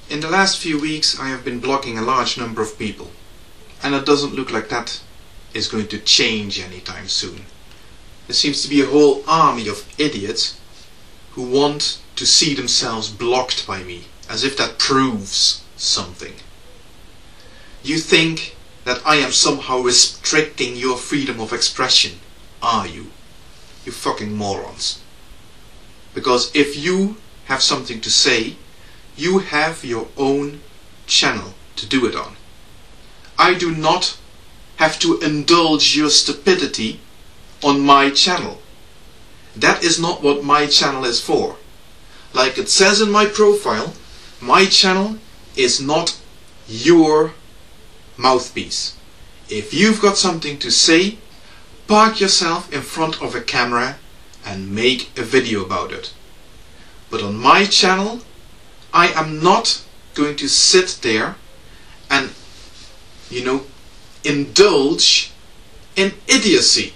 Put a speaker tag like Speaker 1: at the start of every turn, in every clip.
Speaker 1: In the last few weeks I have been blocking a large number of people, and it doesn't look like that is going to change anytime soon. There seems to be a whole army of idiots who want to see themselves blocked by me, as if that proves something. You think that I am somehow restricting your freedom of expression, are you? You fucking morons. Because if you have something to say, you have your own channel to do it on. I do not have to indulge your stupidity on my channel. That is not what my channel is for. Like it says in my profile, my channel is not your mouthpiece. If you've got something to say, park yourself in front of a camera and make a video about it. But on my channel, I am not going to sit there and, indulge in idiocy.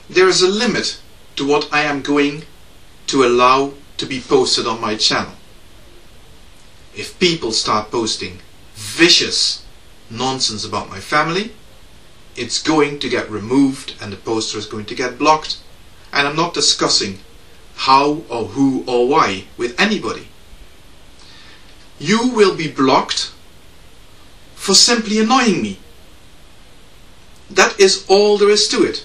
Speaker 1: There is a limit to what I am going to allow to be posted on my channel. If people start posting vicious nonsense about my family, it's going to get removed and the poster is going to get blocked. And I'm not discussing how or who or why with anybody. You will be blocked for simply annoying me. That is all there is to it.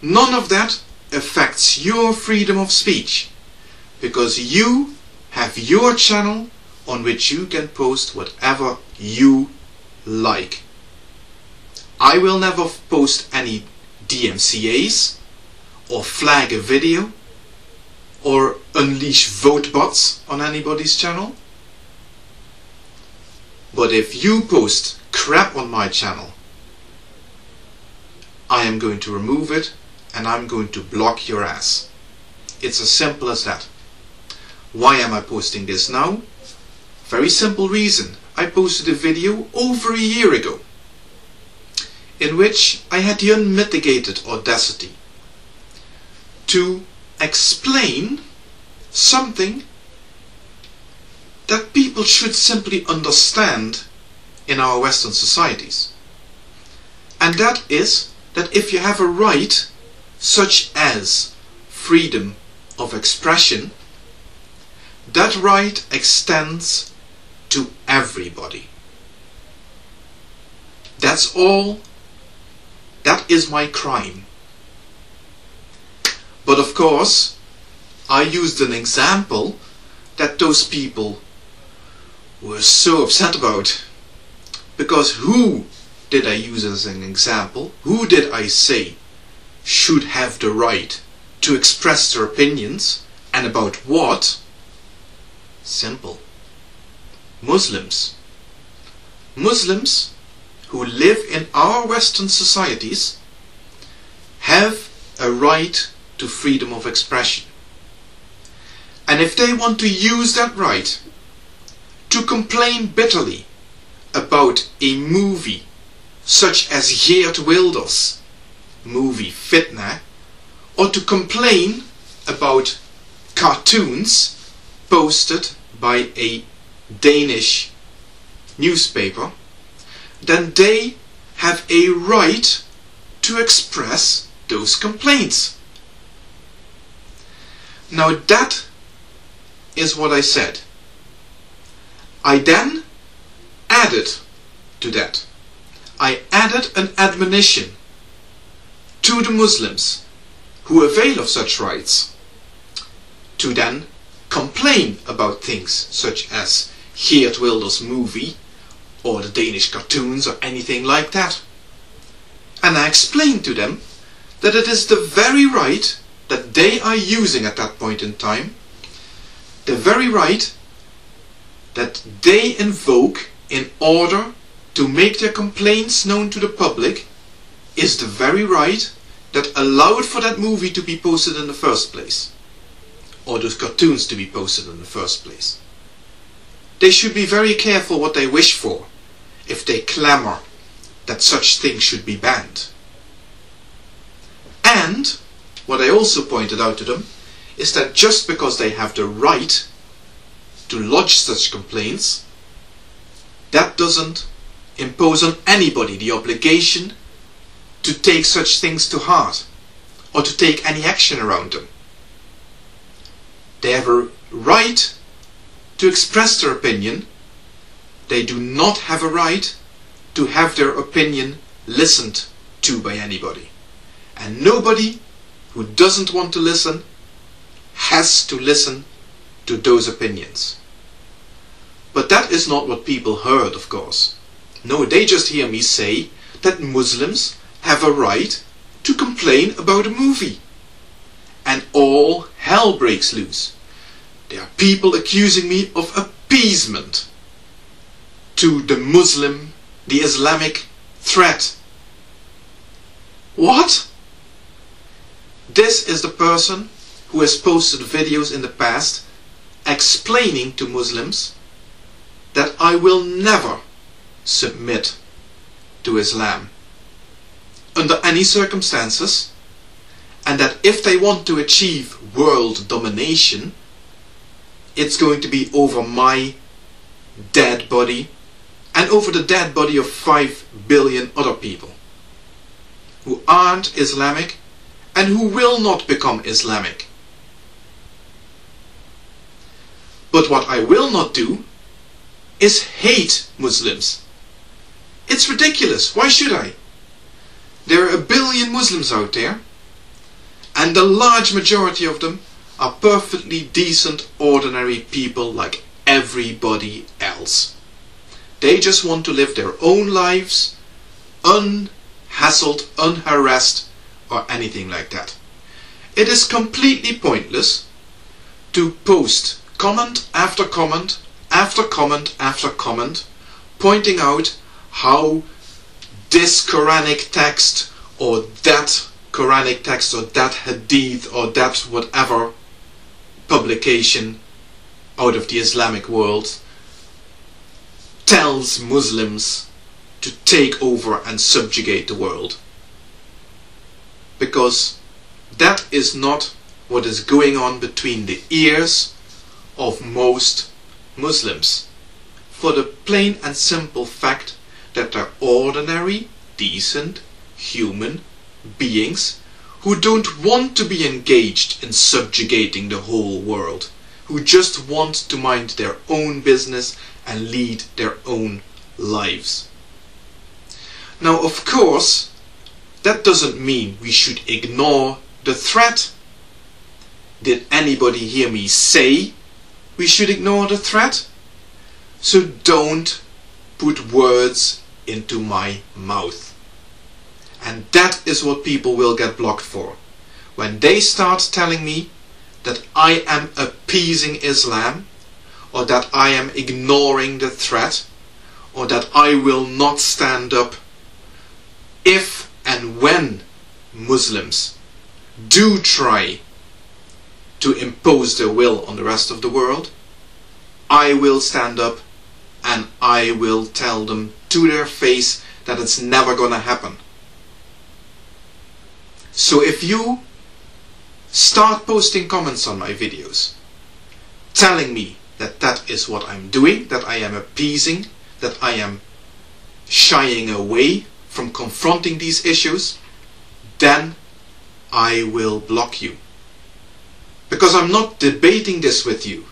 Speaker 1: None of that affects your freedom of speech, because you have your channel on which you can post whatever you like. I will never post any DMCAs or flag a video or unleash vote bots on anybody's channel. But if you post crap on my channel, I am going to remove it and I'm going to block your ass. It's as simple as that. Why am I posting this now? Very simple reason. I posted a video over a year ago in which I had the unmitigated audacity to explain something that people should simply understand in our Western societies. And that is that if you have a right such as freedom of expression, that right extends to everybody. That's all. That is my crime. But of course, I used an example that those people were so upset about. Because who did I use as an example? Who did I say should have the right to express their opinions, and about what? Simple. Muslims. Muslims who live in our Western societies have a right to freedom of expression. And if they want to use that right to complain bitterly about a movie such as Geert Wilders' movie Fitna, or to complain about cartoons posted by a Danish newspaper, then they have a right to express those complaints. Now that is what I said. I then added to that. I added an admonition to the Muslims who avail of such rights to then complain about things such as Geert Wilders' movie or the Danish cartoons or anything like that. And I explained to them that it is the very right that they are using at that point in time, the very right that they invoke in order to make their complaints known to the public, is the very right that allowed for that movie to be posted in the first place, or those cartoons to be posted in the first place. They should be very careful what they wish for if they clamour that such things should be banned. And what I also pointed out to them is that just because they have the right to lodge such complaints, that doesn't impose on anybody the obligation to take such things to heart or to take any action around them. They have a right to express their opinion. They do not have a right to have their opinion listened to by anybody. And nobody who doesn't want to listen has to listen to those opinions. But that is not what people heard, of course. No, they just hear me say that Muslims have a right to complain about a movie. And all hell breaks loose. There are people accusing me of appeasement to the Islamic threat. What? This is the person who has posted videos in the past explaining to Muslims that I will never submit to Islam under any circumstances, and that if they want to achieve world domination, it's going to be over my dead body and over the dead body of 5 billion other people who aren't Islamic and who will not become Islamic. But what I will not do is hate Muslims. It's ridiculous. Why should I? There are 1 billion Muslims out there, and the large majority of them are perfectly decent, ordinary people like everybody else. They just want to live their own lives, unhassled, unharassed, or anything like that. It is completely pointless to post comment after comment after comment after comment, pointing out how this Quranic text or that Quranic text or that hadith or that whatever publication out of the Islamic world tells Muslims to take over and subjugate the world. Because that is not what is going on between the ears of most Muslims, for the plain and simple fact that they're ordinary, decent, human beings who don't want to be engaged in subjugating the whole world, who just want to mind their own business and lead their own lives. Now, of course, that doesn't mean we should ignore the threat. Did anybody hear me say we should ignore the threat? So don't put words into my mouth. And that is what people will get blocked for. When they start telling me that I am appeasing Islam, or that I am ignoring the threat, or that I will not stand up if and when Muslims do try to impose their will on the rest of the world, I will stand up and I will tell them to their face that it's never gonna happen. So if you start posting comments on my videos telling me that that is what I'm doing, that I am appeasing, that I am shying away from confronting these issues, then I will block you. Because I'm not debating this with you.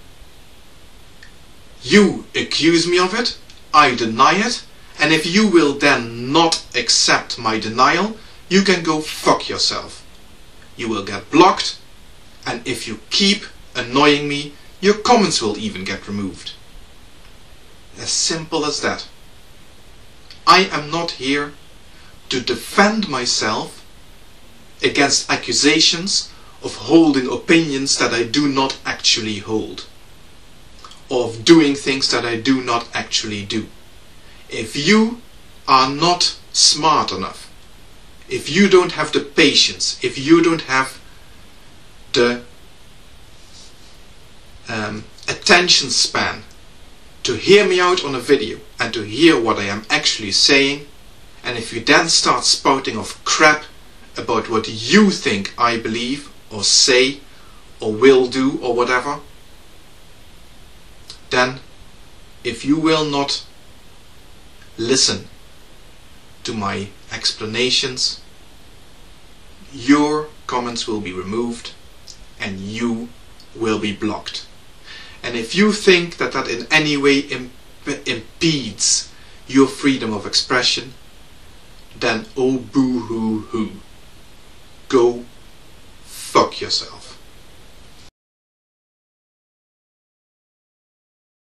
Speaker 1: You accuse me of it, I deny it, and if you will then not accept my denial, you can go fuck yourself. You will get blocked, and if you keep annoying me, your comments will even get removed. As simple as that. I am not here to defend myself against accusations of holding opinions that I do not actually hold, of doing things that I do not actually do. If you are not smart enough, if you don't have the patience, if you don't have the attention span to hear me out on a video and to hear what I am actually saying, and if you then start spouting off crap about what you think I believe or say or will do or whatever, then if you will not listen to my explanations, your comments will be removed and you will be blocked. And if you think that that in any way impedes your freedom of expression, then oh boo hoo hoo. Go fuck yourself.